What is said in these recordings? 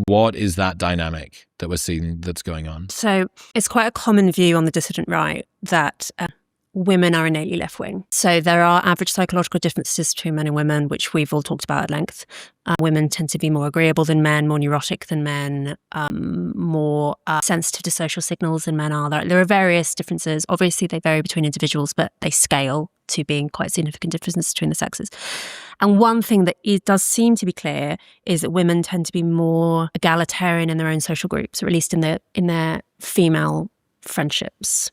What is that dynamic that we're seeing that's going on? So it's quite a common view on the dissident right that women are innately left-wing. So there are average psychological differences between men and women, which we've all talked about at length. Women tend to be more agreeable than men, more neurotic than men, more sensitive to social signals than men are. There are various differences. Obviously, they vary between individuals, but they scale to being quite significant differences between the sexes. And one thing that does seem to be clear is that women tend to be more egalitarian in their own social groups, or at least in their female friendships.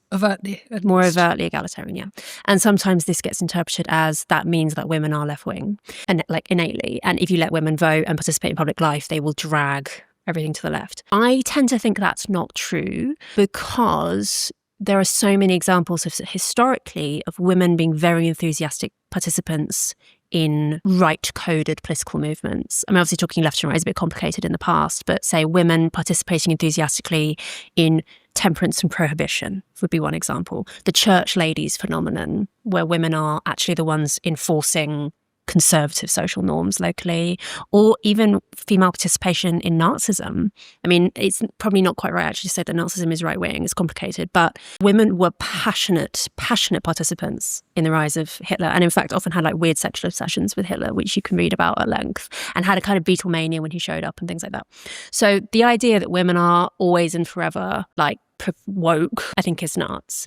More overtly egalitarian, yeah. And sometimes this gets interpreted as that means that women are left-wing, and like innately. And if you let women vote and participate in public life, they will drag everything to the left. I tend to think that's not true, because there are so many examples of historically of women being very enthusiastic participants in right-coded political movements. I'm obviously talking left and right is a bit complicated in the past, but say women participating enthusiastically in temperance and prohibition would be one example. The church ladies phenomenon, where women are actually the ones enforcing conservative social norms locally, or even female participation in Nazism. I mean, it's probably not quite right actually to say that Nazism is right-wing. It's complicated, but women were passionate participants in the rise of Hitler, and in fact often had like weird sexual obsessions with Hitler, which you can read about at length, and had a kind of Beatlemania when he showed up and things like that. So the idea that women are always and forever like woke, I think, is nuts.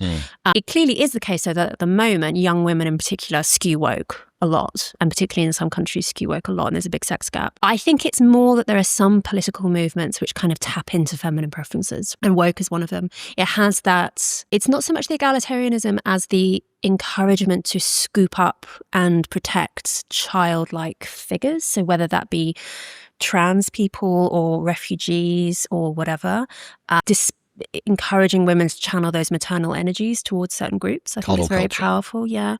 It clearly is the case, though, that at the moment, young women in particular skew woke a lot, and particularly in some countries skew woke a lot, and there's a big sex gap. I think it's more that there are some political movements which kind of tap into feminine preferences, and woke is one of them. It has that, it's not so much the egalitarianism as the encouragement to scoop up and protect childlike figures. So whether that be trans people or refugees or whatever, encouraging women to channel those maternal energies towards certain groups. I think it's very powerful, yeah.